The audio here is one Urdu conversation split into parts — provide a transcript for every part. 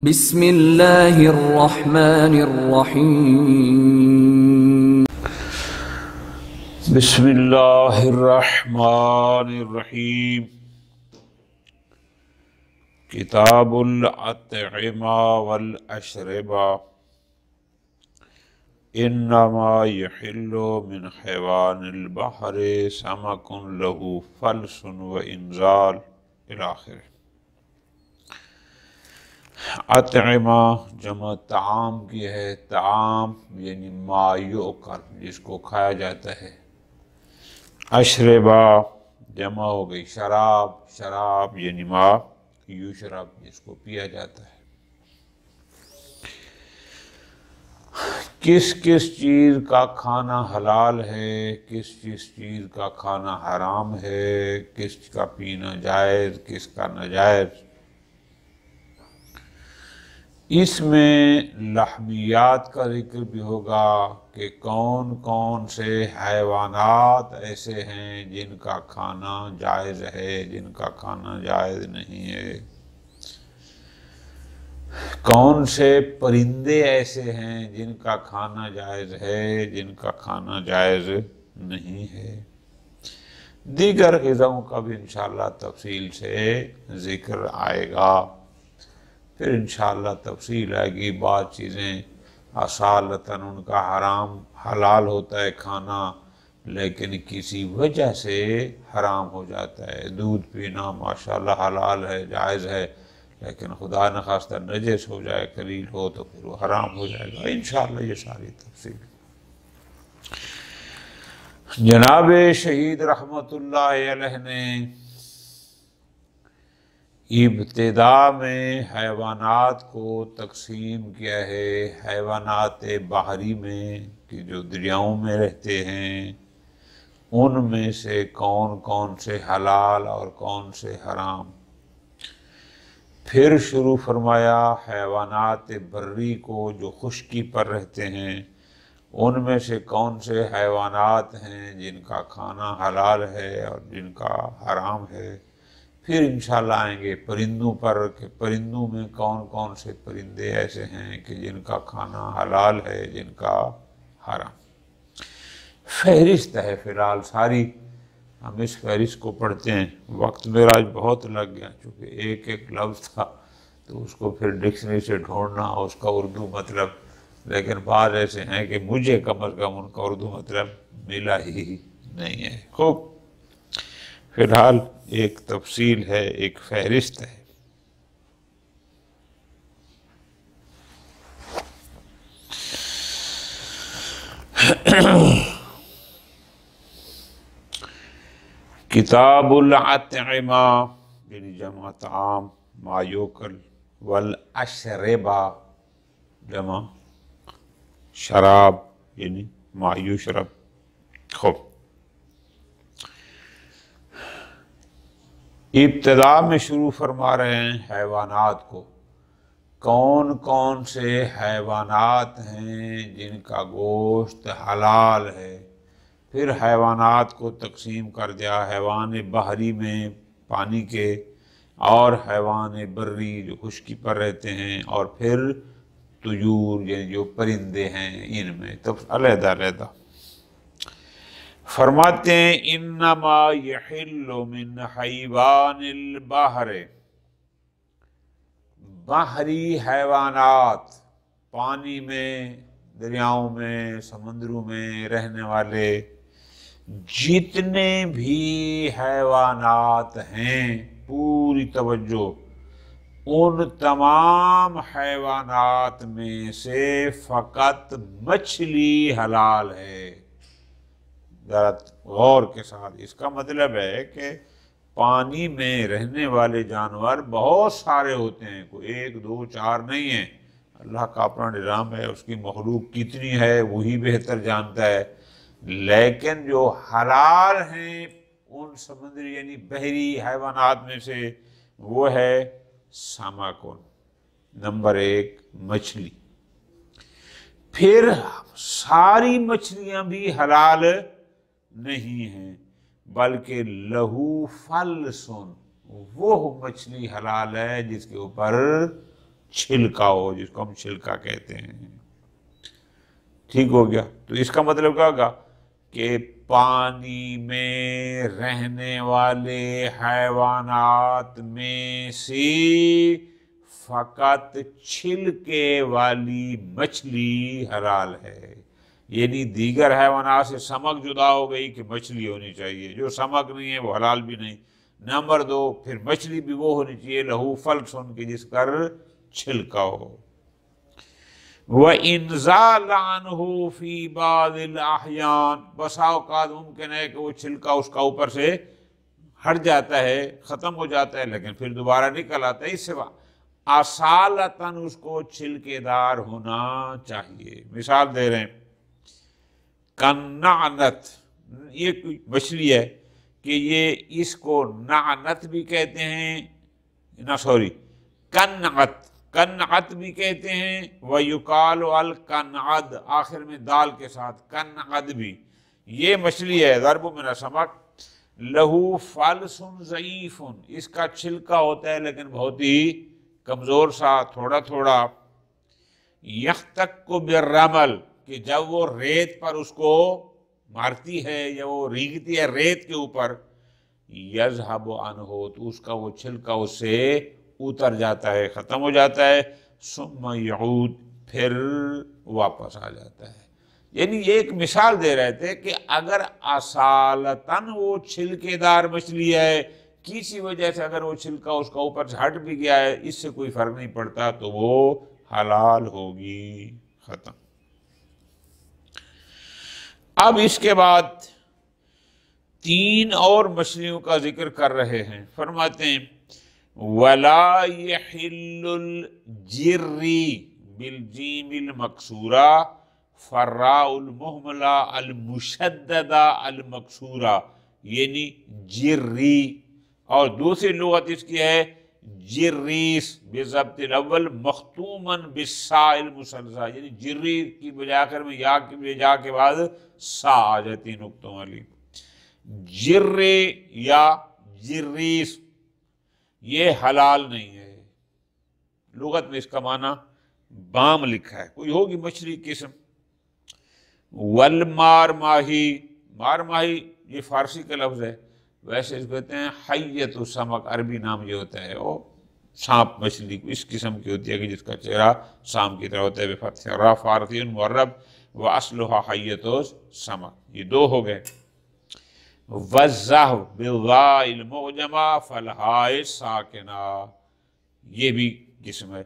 بسم اللہ الرحمن الرحیم بسم اللہ الرحمن الرحیم کتاب الاطعمہ والاشربہ انما یحل من حیوان البحر سمک لہ فلس وانزال الی آخر۔ اطعمہ جمع طعام کی ہے، طعام یعنی ما یؤکل، جس کو کھایا جاتا ہے۔ اشربہ جمع ہو گئی شراب، شراب یعنی ما یشرب، جس کو پیا جاتا ہے۔ کس کس چیز کا کھانا حلال ہے، کس چیز کا کھانا حرام ہے، کس کا پینا جائز، کس کا ناجائز۔ اس میں لحمیات کا ذکر بھی ہوگا کہ کون کون سے حیوانات ایسے ہیں جن کا کھانا جائز ہے، جن کا کھانا جائز نہیں ہے، کون سے پرندے ایسے ہیں جن کا کھانا جائز ہے، جن کا کھانا جائز نہیں ہے۔ دیگر غذاؤں کا بھی انشاءاللہ تفصیل سے ذکر آئے گا، پھر انشاءاللہ تفصیل آئے گی۔ بعض چیزیں اصالتاً ان کا حرام حلال ہوتا ہے کھانا، لیکن کسی وجہ سے حرام ہو جاتا ہے۔ دودھ پینا ماشاءاللہ حلال ہے، جائز ہے، لیکن خدا نخواستہ نجس ہو جائے، قلیل ہو تو پھر وہ حرام ہو جائے گا۔ انشاءاللہ یہ ساری تفصیل۔ جناب شہید رحمت اللہ علیہ نے ابتدا میں حیوانات کو تقسیم کیا ہے، حیوانات بحری میں کہ جو دریاؤں میں رہتے ہیں، ان میں سے کون کون سے حلال اور کون سے حرام۔ پھر شروع فرمایا حیوانات بری کو جو خشکی پر رہتے ہیں، ان میں سے کون سے حیوانات ہیں جن کا کھانا حلال ہے اور جن کا حرام ہے۔ پھر انشاءاللہ آئیں گے پرندوں پر کہ پرندوں میں کون کون سے پرندے ایسے ہیں کہ جن کا کھانا حلال ہے، جن کا حرام۔ فہرست ہے فی الحال ساری، ہم اس فہرست کو پڑھتے ہیں۔ وقت میرا آج بہت لگ گیا، چونکہ ایک ایک لفظ تھا تو اس کو پھر ڈکشنری سے ڈھونڈنا، اس کا اردو مطلب، لیکن بعض ایسے ہیں کہ مجھے کم از کم ان کا اردو مطلب ملا ہی نہیں ہے۔ خوب، فی الحال ایک تفصیل ہے، ایک فہرست ہے۔ کتاب الاطعمہ یعنی جمع طعام ما یوکل، والاشربہ جمع شراب یعنی ما یشرب۔ خوب، ابتدا میں شروع فرما رہے ہیں حیوانات کو، کون کون سے حیوانات ہیں جن کا گوشت حلال ہے۔ پھر حیوانات کو تقسیم کر دیا، حیوان بحری میں پانی کے، اور حیوان بری جو خشکی پر رہتے ہیں، اور پھر طیور یعنی جو پرندے ہیں، ان میں تب علیحدہ علیحدہ فرماتے ہیں انما یحل من حیوان البحر، بحری حیوانات، پانی میں، دریاؤں میں، سمندروں میں رہنے والے جتنے بھی حیوانات ہیں، پوری توجہ، ان تمام حیوانات میں سے فقط مچھلی حلال ہے۔ ذرا غور کے ساتھ، اس کا مطلب ہے کہ پانی میں رہنے والے جانور بہت سارے ہوتے ہیں، کوئی ایک دو چار نہیں ہیں۔ اللہ کا اپنا نظام ہے، اس کی مخلوق کتنی ہے وہی بہتر جانتا ہے، لیکن جو حلال ہیں ان سمندری یعنی بحری حیوانات میں سے وہ ہے سمکن، نمبر ایک مچھلی۔ پھر ساری مچھلیاں بھی حلال نہیں ہیں، بلکہ لہو فلسن، وہ مچھلی حلال ہے جس کے اوپر چھلکا ہو، جس کو ہم چھلکا کہتے ہیں۔ ٹھیک ہو گیا؟ تو اس کا مطلب کیا ہوگا کہ پانی میں رہنے والے حیوانات میں سے فقط چھلکے والی مچھلی حلال ہے، یعنی دیگر حیوانات سے سمک جدا ہو گئی کہ مچھلی ہونی چاہیے، جو سمک نہیں ہے وہ حلال بھی نہیں۔ نمبر 2، پھر مچھلی بھی وہ ہونی چاہیے لہو فلسن کی جس پر چھلکا ہو۔ وَإِنْزَالَ عَنْهُ فِي بَعْضِ الْأَحْيَانِ، بسا اوقات ممکن ہے کہ وہ چھلکا اس کا اوپر سے ہٹ جاتا ہے، ختم ہو جاتا ہے، لیکن پھر دوبارہ نکل آتا ہے۔ اس سے اصالتاً اس کو چھلکے دار ہونا چاہیے۔ مثال دے رہے ہیں، کنعنت، یہ کوئی مچھلی ہے کہ یہ اس کو نعنت بھی کہتے ہیں، کنعت بھی کہتے ہیں، وَيُقَالُ الْقَنْعَدْ، آخر میں دال کے ساتھ کنعد بھی۔ یہ مچھلی ہے ضرب من السمک، لہو فلس ضعیف، اس کا چھلکا ہوتا ہے لیکن بہت ہی کمزور سا، تھوڑا تھوڑا، یختک بالرمل، کہ جب وہ ریت پر اس کو مارتی ہے یا وہ ریگتی ہے ریت کے اوپر، یذہب عنہ، تو اس کا وہ چھلکا اس سے اتر جاتا ہے، ختم ہو جاتا ہے، ثم یعود، پھر واپس آ جاتا ہے۔ یعنی یہ ایک مثال دے رہے تھے کہ اگر اصالتاً وہ چھلکے دار مچھلی ہے، کسی وجہ سے اگر وہ چھلکا اس کا اوپر سے ہٹ بھی گیا ہے، اس سے کوئی فرق نہیں پڑتا، تو وہ حلال ہوگی، ختم۔ اب اس کے بعد 3 اور مچھلیوں کا ذکر کر رہے ہیں، فرماتے ہیں وَلَا يَحِلُّ الْجِرِّ بِالْجِيمِ الْمَكْسُورَةِ فَالرَّاءُ الْمُهْمَلَةُ الْمُشَدَّدَةُ الْمَكْسُورَةُ، یعنی جری، اور دوسری لغت اس کی ہے جریس بضبط الاول مختوماً بالساء المثلثہ، یعنی جری کی بجائے آخر میں یا کی بجا کے بعد سا آ جاتی نقطوں والی، جری یا جریس، یہ حلال نہیں ہے۔ لغت میں اس کا معنی بام لکھا ہے، کوئی ہوگی مچھلی قسم۔ والمار ماہی، مار ماہی یہ فارسی کا لفظ ہے، ویسے اس کو کہتے ہیں حیت السمک، عربی نام یہ ہوتا ہے، وہ سانپ مچھلی اس قسم کی ہوتی ہے کہ جس کا چہرہ سانپ کی طرح ہوتا ہے، بفتح را فارسی معرب واصلها حیت السمک، یہ 2 ہو گئے۔ وَالزَّهْوْ بِالظَّاءِ الْمُعْجَمَةِ فَالْحَاءِ السَّاكِنَةِ، یہ بھی قسم ہے۔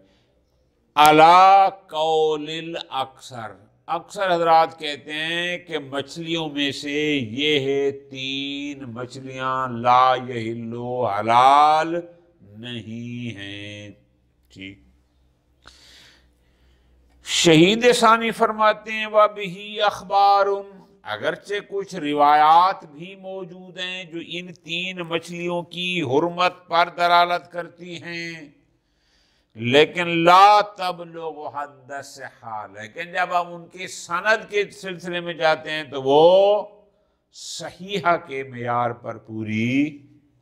عَلَىٰ قَوْلِ الْأَكْثَرِ، اکثر حضرات کہتے ہیں کہ مچھلیوں میں سے یہ ہے 3 مچھلیاں لا یحلو، حلال نہیں ہیں۔ ٹھیک، شہید ثانی فرماتے ہیں وَبِهِ اخبار، اگرچہ کچھ روایات بھی موجود ہیں جو ان 3 مچھلیوں کی حرمت پر دلالت کرتی ہیں، لیکن لا تبلغ حد الصحہ، لیکن جب ہم ان کی سند کے سلسلے میں جاتے ہیں تو وہ صحیحہ کے معیار پر پوری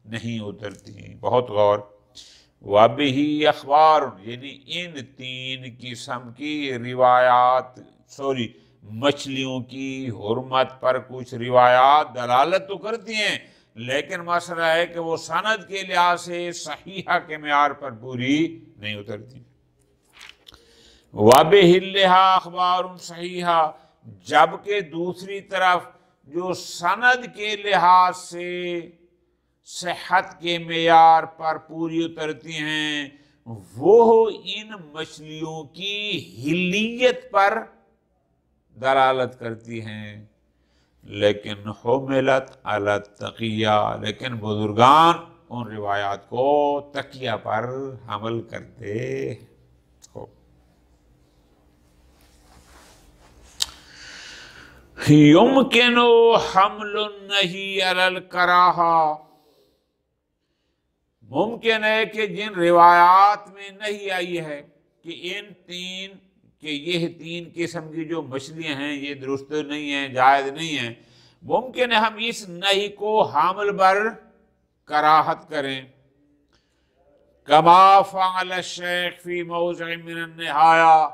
نہیں اترتی۔ بہت غور۔ وَبِهِ اخبار، یعنی ان 3 قسم کی روایات، مچھلیوں کی حرمت پر کچھ روایات دلالت تو کرتی ہیں، لیکن مسئلہ ہے کہ وہ سند کے لحاظ سے صحیحہ کے معیار پر پوری نہیں اترتی۔ وَبِهِلِّهَا اخبار صحیحہ، جبکہ دوسری طرف جو سند کے لحاظ سے صحت کے معیار پر پوری اترتی ہیں، وہ ان مچھلیوں کی حلیت پر دلالت کرتی ہیں، لیکن حملت علی التقیہ، لیکن بزرگان ان روایات کو تقیہ پر حمل کرتے ہو۔ یمکن حمل النہی علی الکراہہ، ممکن ہے کہ جن روایات میں نہیں آئی ہے کہ یہ 3 قسم کی جو مچھلیاں ہیں یہ درست نہیں ہیں، جائز نہیں ہیں، ممکن ہے ہم اس نہیں کو حامل بر کراہت کریں، کما فعل الشیخ فی موضع من النہایا،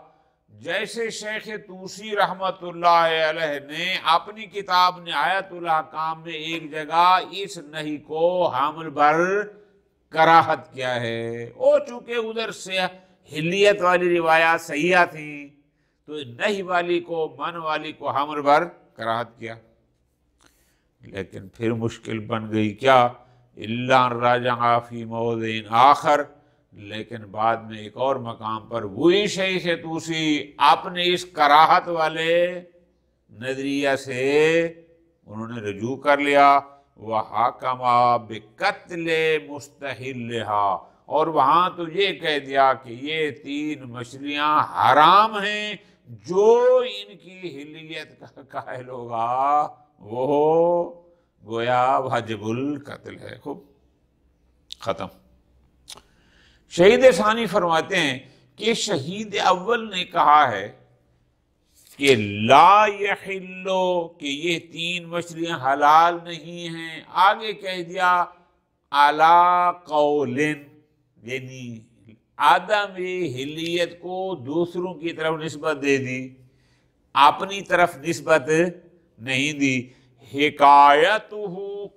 جیسے شیخ طوسی رحمت اللہ علیہ نے اپنی کتاب نہایت الاحکام میں ایک جگہ اس نہی کو حامل بر کراہت کیا ہے، اور چونکہ ادھر سے حلیت والی روایات صحیحہ تھیں تو نہی والی کو، من والی کو حامل بر کراہت کیا۔ لیکن پھر مشکل بن گئی کیا؟ الا راجع فی موضع آخر، لیکن بعد میں ایک اور مقام پر وہی شیخ طوسی اپنے اس کراہت والے نظریہ سے انہوں نے رجوع کر لیا، وحکم بقتل مستحلھا، اور وہاں تو یہ کہہ دیا کہ یہ 3 مچھلیاں حرام ہیں، جو ان کی حلیت کا قائل ہوگا وہ گویا واجب القتل ہے۔ خوب، ختم۔ شہید ثانی فرماتے ہیں کہ شہید اول نے کہا ہے کہ لا یحلو، کہ یہ 3 مچھلیاں حلال نہیں ہیں، آگے کہہ دیا علی قول، یعنی عدم حلیت کو دوسروں کی طرف نسبت دے دی، اپنی طرف نسبت نہیں دی۔ حکایتہ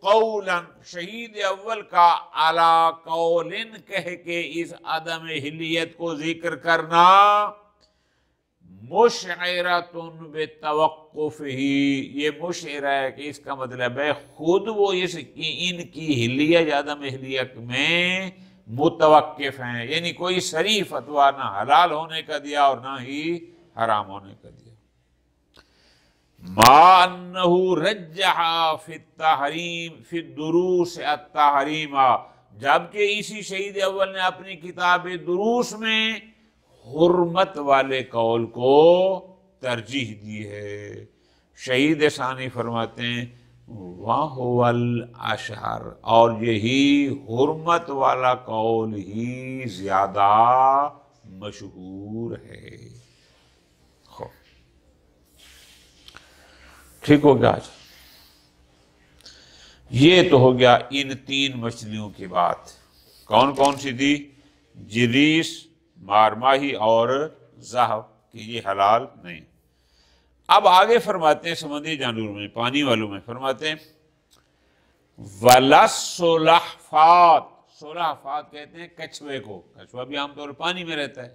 قولا، شہید اول کا علی قول کہہ کے اس عدم حلیت کو ذکر کرنا، مشعرۃ بتوقف ہی، یہ مشعر ہے کہ اس کا مطلب ہے خود وہ اس کی ان کی حلیت عدم حلیت میں متوقف ہیں، یعنی کوئی صریح فتویٰ نہ حلال ہونے کا دیا اور نہ ہی حرام ہونے کا دیا۔ ما انہ رجح فی التحریم فی الدروس التحریم، جبکہ اسی شہید اول نے اپنی کتاب دروس میں حرمت والے قول کو ترجیح دی ہے۔ شہید ثانی فرماتے ہیں وَهُوَ الْأَشْهَرُ، اور یہی حرمت والا قول ہی زیادہ مشہور ہے۔ ٹھیک ہو گیا آج؟ یہ تو ہو گیا ان 3 مچھلیوں کی بات۔ کون کون سی تھی؟ جریس، مارماہی اور زحف، کہ یہ حلال نہیں۔ اب آگے فرماتے ہیں سمندری جانوروں میں، پانی والوں میں فرماتے ہیں وَلَسُّلَحْفَاتِ، سلحفات کہتے ہیں کچھوے کو، کچھوا بھی عام طور پر پانی میں رہتا ہے۔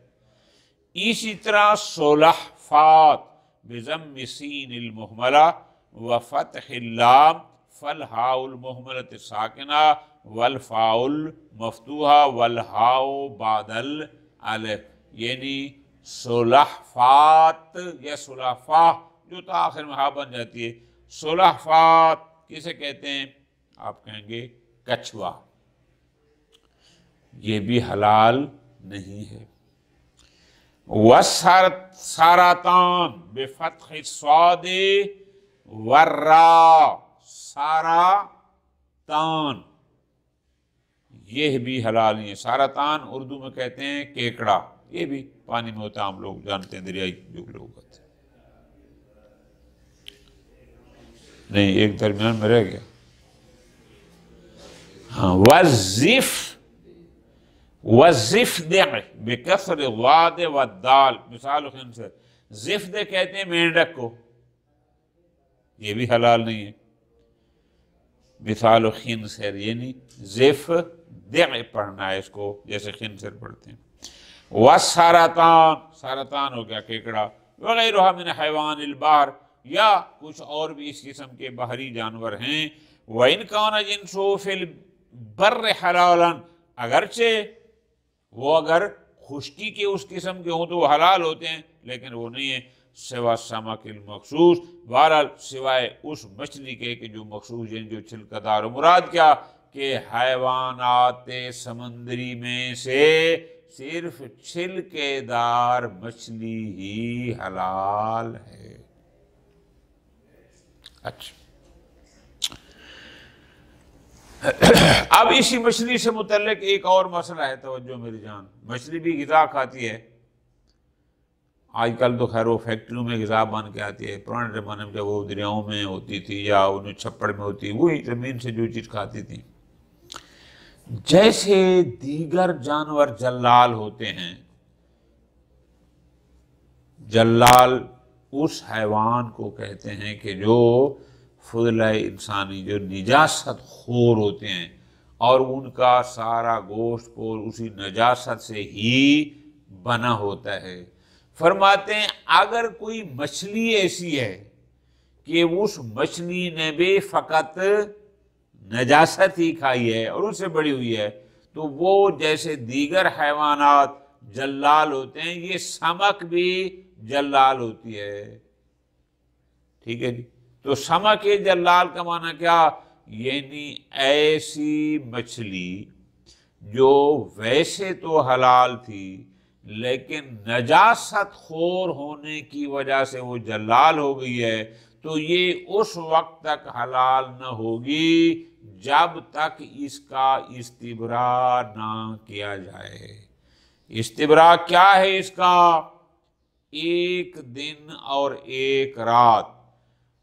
اسی طرح سلحفات بضم سین المہملہ وفتح اللام فالہاء المہملۃ الساکنہ والفاء المفتوحہ والہاء بعد الالف، یعنی سلحفات یا سلحفاہ جو تو آخر میں ہاں بن جاتی ہے۔ سلحفات کسے کہتے ہیں؟ آپ کہیں گے کچھوا، یہ بھی حلال نہیں ہے۔ وَسَارَتَان بِفَتْحِ الصَّادِ وَالرَّاءِ، ساراتان یہ بھی حلال نہیں ہے۔ ساراتان اردو میں کہتے ہیں کیکڑا، یہ بھی پانی میں ہوتا ہے، ہم لوگ جانتے ہیں، دریائی جو لوگ ہوتے ہیں۔ نہیں، ایک درمیان میں رہ گیا، ہاں، وَالزِّفْدِ بِكَسْرِ الضاد وَالدال، مثال خنزر، زفد کہتے ہیں مینڈک کو، یہ بھی حلال نہیں ہے۔ مثال خنزر یعنی زفد پڑھنا ہے اس کو، جیسے خنزر پڑھتے ہیں۔ وَالسَّرَطَان، سرطان ہو گیا کیکڑا، وغیرہ من حیوان البحر، یا کچھ اور بھی اس قسم کے بحری جانور ہیں۔ وَإِنْ كَانَ جِنْسُهُ فِي الْبَرِّ حَلَالًا، اگرچہ وہ اگر خشکی کے اس قسم کے ہوں تو وہ حلال ہوتے ہیں، لیکن وہ نہیں ہے۔ سوا سمک المخصوص، بہرحال سوائے اس مچھلی کے کہ جو مخصوص، یعنی جو چھلکا دار ہو۔ مراد کیا کہ حیوانات سمندری میں سے صرف چھلکے دار مچھلی ہی حلال ہے۔ اچھا، اب اسی مچھلی سے متعلق ایک اور مسئلہ ہے، توجہ میری جان۔ مچھلی بھی غذا کھاتی ہے، آج کل تو خیر وہ فیکٹریوں میں غذا بن کے آتی ہے، پرانے زمانے میں جب وہ دریاؤں میں ہوتی تھی یا انہیں چھپڑ میں ہوتی، وہی زمین سے جو چیز کھاتی تھی۔ جیسے دیگر جانور جلال ہوتے ہیں، جلال اس حیوان کو کہتے ہیں کہ جو فضلہ انسانی، جو نجاست خور ہوتے ہیں اور ان کا سارا گوشت کو اسی نجاست سے ہی بنا ہوتا ہے۔ فرماتے ہیں اگر کوئی مچھلی ایسی ہے کہ اس مچھلی نے بھی فقط نجاست ہی کھائی ہے اور اس سے بڑی ہوئی ہے، تو وہ جیسے دیگر حیوانات جلال ہوتے ہیں، یہ سمک بھی جلال ہوتی ہے۔ ٹھیک ہے جی، تو سمک جلال کا معنی کیا؟ یعنی ایسی مچھلی جو ویسے تو حلال تھی لیکن نجاست خور ہونے کی وجہ سے وہ جلال ہو گئی ہے، تو یہ اس وقت تک حلال نہ ہوگی جب تک اس کا استبراء نہ کیا جائے۔ استبراء کیا ہے اس کا؟ 1 دن اور 1 رات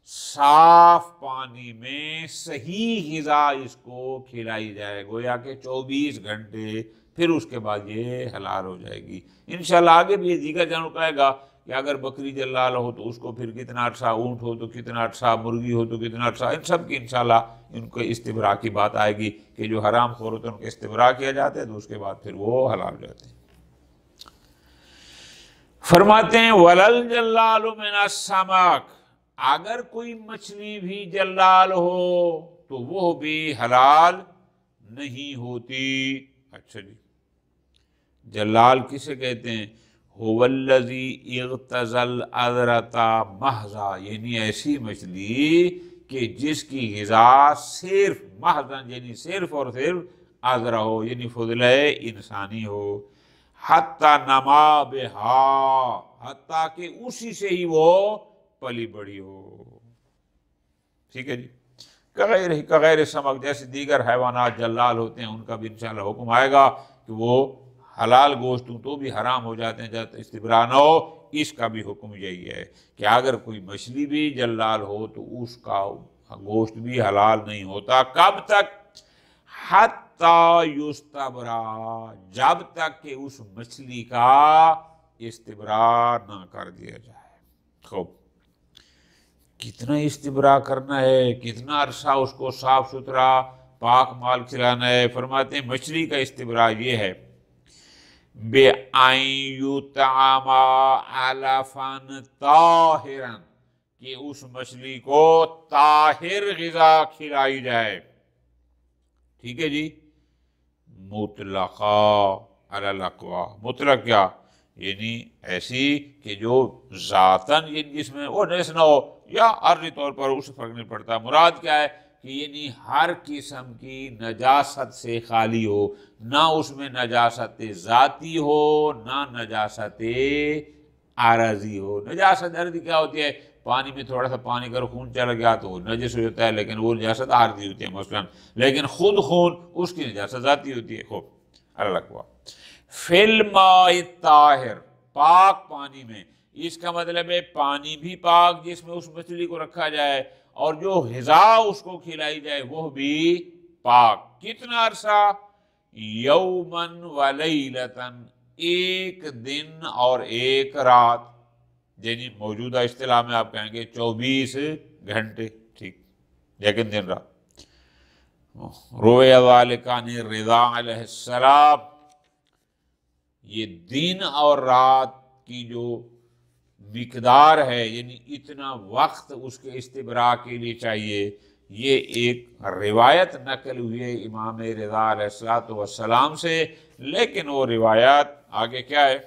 صاف پانی میں صحیح غذا اس کو کھلائی جائے، گویا کہ 24 گھنٹے، پھر اس کے بعد یہ حلال ہو جائے گی۔ انشاءاللہ آگے بھی یہ دیگر جانور کہے گا کہ اگر بکری جلال ہو تو اس کو پھر کتنا عرصہ، اونٹ ہو تو کتنا عرصہ، مرغی ہو تو کتنا عرصہ، ان سب کی انشاءاللہ ان کو استبراء کی بات آئے گی کہ جو حرام خور ہوتے ہیں ان کے استبراء کیا جاتا ہے تو اس کے بعد پھر وہ حلال ہو جاتے ہیں۔ فرماتے ہیں وَلَلْ جَلَّالُ مِنَ السَّمَكِ، اگر کوئی مچھلی بھی جلال ہو تو وہ بھی حلال نہیں ہوتی۔ اچھا جی، جلال کسے کہتے ہیں؟ هُوَ الَّذِي اغْتَزَى الْأَذْرَةَ مَحْضًا، یعنی ایسی مچھلی کہ جس کی غذا صرف محضاً یعنی صرف اور صرف اذرا ہو، یعنی فضلہ انسانی ہو، حتیٰ نما بہا، حتیٰ کہ اسی سے ہی وہ پلی بڑی ہو۔ ٹھیک ہے جی، کغیر سمک، جیسے دیگر حیوانات جلال ہوتے ہیں ان کا بھی انشاءاللہ حکم آئے گا کہ وہ حلال گوشت تو بھی حرام ہو جاتے ہیں جب استبراء نہ ہو۔ اس کا بھی حکم یہی ہے کہ اگر کوئی مچھلی بھی جلال ہو تو اس کا گوشت بھی حلال نہیں ہوتا۔ کب تک؟ حتیٰ یستبرا، جب تک کہ اس مچھلی کا استبراء نہ کر دیا جائے۔ خوب، کتنا استبراء کرنا ہے، کتنا عرصہ اس کو صاف ستھرا پاک مال کھلانا ہے؟ فرماتے ہیں مچھلی کا استبراء یہ ہے بِأَن يُطْعَمَ عَلَفًا طَاهِرًا، کہ اس مچھلی کو طاہر غذا کھلائی جائے۔ ٹھیک ہے جی، مطلقا علی الاقوی، مطلق کیا؟ یعنی ایسی کہ جو ذاتاً جس میں وہ نجس نہ ہو، یا عرضی طور پر اس سے فرق نہیں پڑتا۔ مراد کیا ہے کہ یعنی ہر قسم کی نجاست سے خالی ہو، نہ اس میں نجاست ذاتی ہو نہ نجاست عارضی ہو۔ نجاست عارضی کیا ہوتی ہے؟ پانی میں تھوڑا سا پانی کا خون چل گیا تو وہ نجس ہو جاتا ہے، لیکن وہ نجاست عارضی ہوتی ہے مثلا، لیکن خود خون اس کی نجاست ذاتی ہوتی ہے۔ خوب، اللہ کو فی الماء الطاہر، پاک پانی میں، اس کا مطلب ہے پانی بھی پاک جس میں اس مچھلی کو رکھا جائے اور جو غذا اس کو کھلائی جائے وہ بھی پاک۔ کتنا عرصہ؟ یومن و لیلتن، 1 دن اور 1 رات، یعنی موجودہ اصطلاح میں آپ کہیں گے 24 گھنٹے، ٹھیک، لیکن دن رات۔ روی ذالک عن الرضا علیہ السلام، یہ دن اور رات کی جو مقدار ہے، یعنی اتنا وقت اس کے استبراء کے لیے چاہیے، یہ ایک روایت نقل ہوئی ہے امام رضا علیہ السلام سے، لیکن وہ روایت آگے کیا ہے؟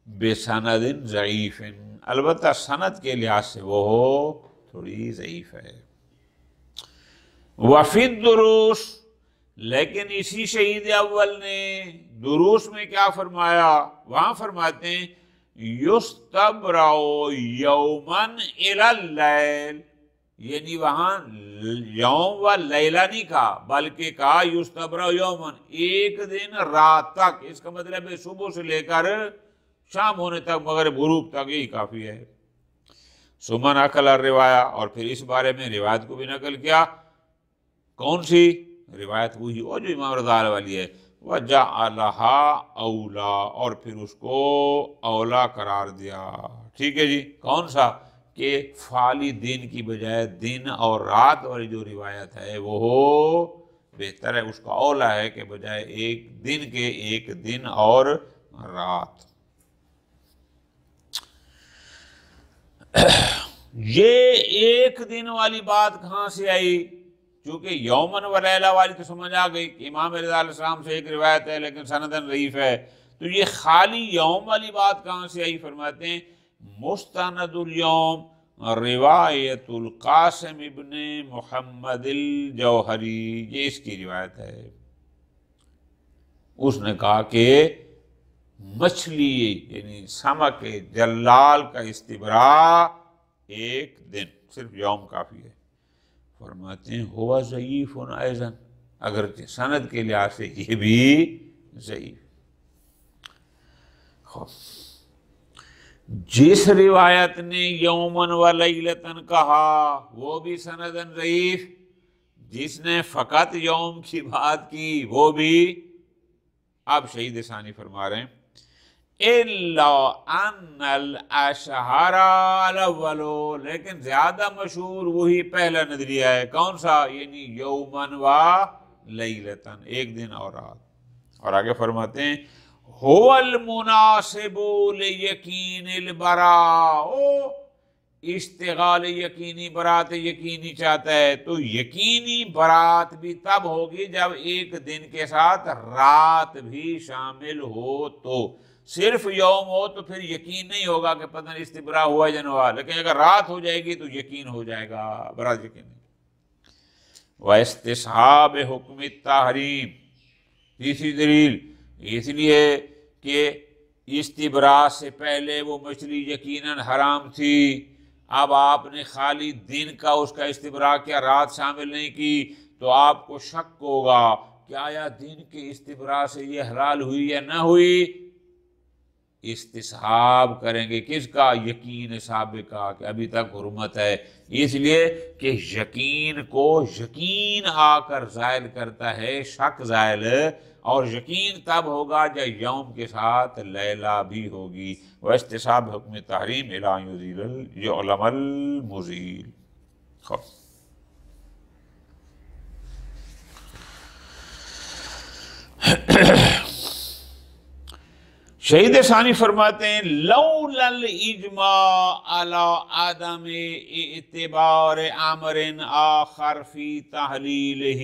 بسند ضعیف، البتہ سند کے لحاظ سے وہ تھوڑی ضعیف ہے۔ وفی الدروس، لیکن اسی شہید اول نے دروس میں کیا فرمایا؟ وہاں فرماتے ہیں یستبرأ یومن الی اللیل، یعنی وہاں یوم و لیلہ نہیں کہا بلکہ کہا یستبرأ یومن، 1 دن رات تک۔ اس کا مطلب ہے صبح سے لے کر شام ہونے تک، مغرب غروب تک، یہی کافی ہے۔ ثم نقل الروایہ، اور پھر اس بارے میں روایت کو بھی نقل کیا۔ کون سی؟ روایت وہی وہ جو امام رضا والی ہے، وَجَعَلَهَا اولا، اور پھر اس کو اولا قرار دیا۔ ٹھیک ہے جی، کون سا؟ کہ فعلی دن کی بجائے دن اور رات والی جو روایت ہے وہ بہتر ہے، اس کا اولا ہے کہ بجائے ایک دن کے ایک دن اور رات۔ یہ ایک دن والی بات کہاں سے آئی؟ چونکہ یومن و لیلہ والی تو سمجھ آ گئی کہ امام رضا علیہ السلام سے ایک روایت ہے لیکن سندن ضعیف ہے، تو یہ خالی یوم والی بات کہاں سے آئی؟ فرماتے ہیں مستند الیوم روایت القاسم ابن محمد الجوہری، یہ اس کی روایت ہے۔ اس نے کہا کہ مچھلی یعنی سمک جلال کا استبراء ایک دن، صرف یوم کافی ہے۔ فرماتے ہیں ہوا ضعیف ایضاً، اگرچہ سند کے لحاظ سے یہ بھی ضعیف۔ جس روایت نے یومن و لیلتن کہا وہ بھی سندن ضعیف، جس نے فقط یوم کی بات کی وہ بھی۔ اب شہید ثانی فرما رہے ہیں إِلَّا أَنَّ الْأَشْهَرَ الْأَوَّلُ، لیکن زیادہ مشہور وہی پہلا نظریہ ہے، کون سا؟ یعنی یومن و لیلتن، ایک دن اور رات۔ اور آگے فرماتے ہیں هُوَ الْمُنَاسِبُ لِيَقِينِ الْبَرَاءُ، اشتغال یقینی برات یقینی چاہتا ہے تو یقینی برات بھی تب ہوگی جب ایک دن کے ساتھ رات بھی شامل ہو، تو صرف یوم ہو تو پھر یقین نہیں ہوگا کہ پتہ نہیں استبراء ہوا یا نہ ہوا، لیکن اگر رات ہو جائے گی تو یقین ہو جائے گا، برات یقین نہیں۔ وَاسْتِصْحَابِ حُکْمِ التَّحْرِيمِ، تیسری دلیل اس لیے کہ استبراء سے پہلے وہ مچھلی یقیناً حرام تھی، اب آپ نے خالی دن کا اس کا استبراء کیا، رات شامل نہیں کی، تو آپ کو شک ہوگا کہ آیا دن کے استبراء سے یہ حلال ہوئی یا نہ ہوئی؟ استصحاب کریں گے کس کا؟ یقین سابقہ کہ ابھی تک حرمت ہے، اس لیے کہ یقین کو یقین آ کر زائل کرتا ہے، شک زائل، اور یقین تب ہوگا جب یوم کے ساتھ لیلہ بھی ہوگی۔ واستصحاب حکم تحریم الی ان یعلم المزیل۔ شہید ثانی فرماتے ہیں لولا الاجماع علی عدم اعتبار امر آخر فی تحلیلہ،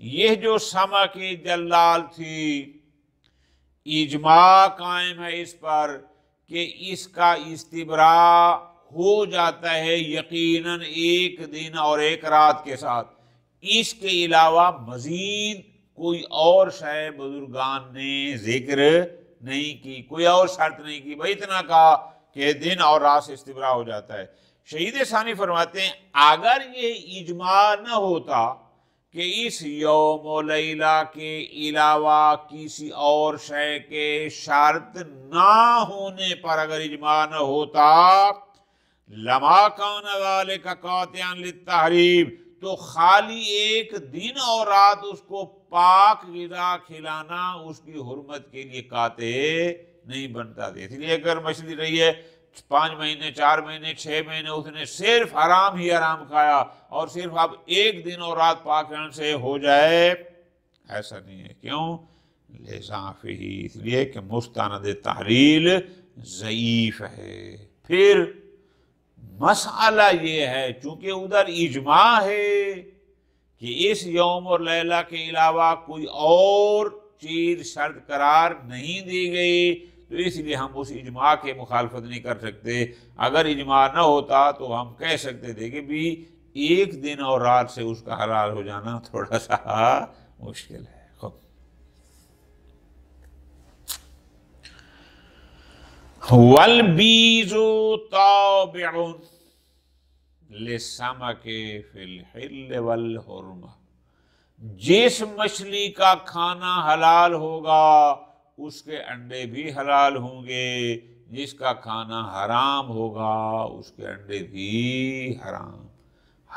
یہ جو سمک جلال تھی اجماع قائم ہے اس پر کہ اس کا استبراء ہو جاتا ہے یقیناً ایک دن اور ایک رات کے ساتھ، اس کے علاوہ مزید کوئی اور شے بزرگان نے ذکر نہیں کی، کوئی اور شرط نہیں کی، بھئی اتنا کہا کہ دن اور رات سے استبراء ہو جاتا ہے۔ شہید ثانی فرماتے ہیں اگر یہ اجماع نہ ہوتا کہ اس یوم و لیلہ کے علاوہ کسی اور شے کے شرط نہ ہونے پر اگر اجماع نہ ہوتا لما کان ذالک قاطعا للتحریم، تو خالی ایک دن اور رات اس کو پاک غذا کھلانا اس کی حرمت کے لیے قاطع نہیں بنتا تھا۔ اس لیے اگر مچھلی رہی ہے 5 مہینے 4 مہینے 6 مہینے اس نے صرف حرام ہی حرام کھایا اور صرف اب ایک دن اور رات پاک رہنے سے ہو جائے، ایسا نہیں ہے۔ کیوں؟ لِضَعْفِهِ، اس لیے کہ مستند تحلیل ضعیف ہے۔ پھر مسئلہ یہ ہے چونکہ ادھر اجماع ہے کہ اس یوم اور لیلہ کے علاوہ کوئی اور چیز شرط قرار نہیں دی گئی، تو اس لیے ہم اس اجماع کے مخالفت نہیں کر سکتے۔ اگر اجماع نہ ہوتا تو ہم کہہ سکتے تھے کہ بھی ایک دن اور رات سے اس کا حلال ہو جانا تھوڑا سا مشکل ہے۔ والبیز تابع للسمک فی الحل والحرمہ، جس مچھلی کا کھانا حلال ہوگا اس کے انڈے بھی حلال ہوں گے، جس کا کھانا حرام ہوگا اس کے انڈے بھی حرام۔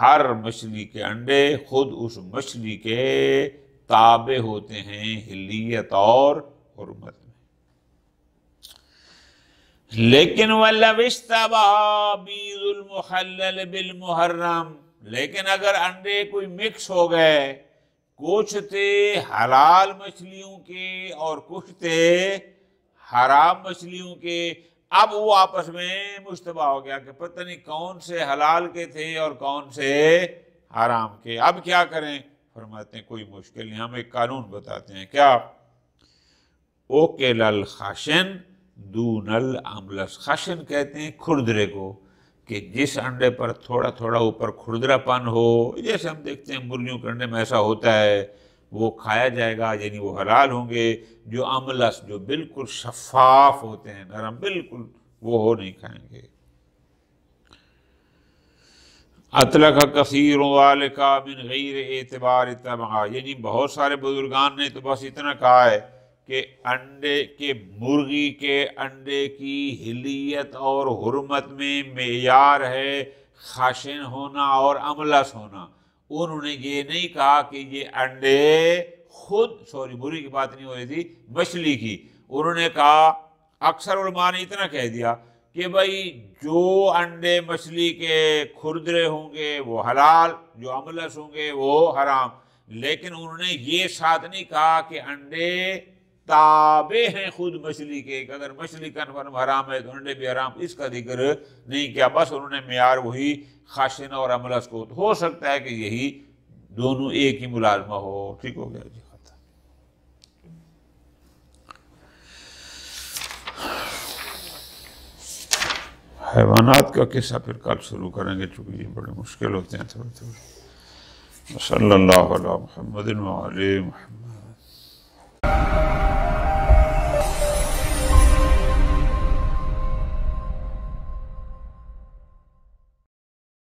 ہر مچھلی کے انڈے خود اس مچھلی کے تابع ہوتے ہیں حلیت اور حرمت میں۔ لیکن وَلَوِ اشْتَبَهَا بِيضُ الْمُحَلَّلِ بِالْمُحَرَّمِ، لیکن اگر انڈے کوئی مکس ہو گئے، کچھ تھے حلال مچھلیوں کے اور کچھ تھے حرام مچھلیوں کے، اب وہ آپس میں مشتبہ ہو گیا کہ پتہ نہیں کون سے حلال کے تھے اور کون سے حرام کے، اب کیا کریں؟ فرماتے ہیں کوئی مشکل نہیں، ہم ایک قانون بتاتے ہیں، کیا؟ اوکل الخشن دون الاملس، خشن کہتے ہیں کھردرے کو، کہ جس انڈے پر تھوڑا تھوڑا اوپر کھردرا پن ہو، جیسے ہم دیکھتے ہیں مرغیوں کے انڈے میں ایسا ہوتا ہے، وہ کھایا جائے گا، یعنی وہ حلال ہوں گے۔ جو املس، جو بالکل شفاف ہوتے ہیں، نرم، بالکل وہ نہیں کھائیں گے۔ اطلق کثیر ذالک من غیر اعتبار الطبع، یعنی بہت سارے بزرگان نے تو بس اتنا کہا ہے کہ انڈے کے، مرغی کے انڈے کی حلیت اور حرمت میں معیار ہے خاشن ہونا اور املس ہونا۔ انہوں نے یہ نہیں کہا کہ یہ انڈے خود، مرغی کی بات نہیں ہو رہی تھی، مچھلی کی، انہوں نے کہا، اکثر علماء نے اتنا کہہ دیا کہ بھائی جو انڈے مچھلی کے کھردرے ہوں گے وہ حلال، جو املس ہوں گے وہ حرام، لیکن انہوں نے یہ ساتھ نہیں کہا کہ انڈے تابع ہیں خود مچھلی کے، کہ اگر مچھلی کنفرم حرام ہے تو انڈے بھی حرام، اس کا ذکر نہیں کیا، بس انہوں نے معیار وہی خاشن اور املس کو، ہو سکتا ہے کہ یہی دونوں ایک ہی ملازمہ ہو۔ ٹھیک ہو گیا جی؟ حیوانات کا قصہ پھر کل شروع کریں گے، چونکہ یہ بڑے مشکل ہوتے ہیں تھوڑے تھوڑے۔ صلی اللہ علیہ محمد وعلی محمد۔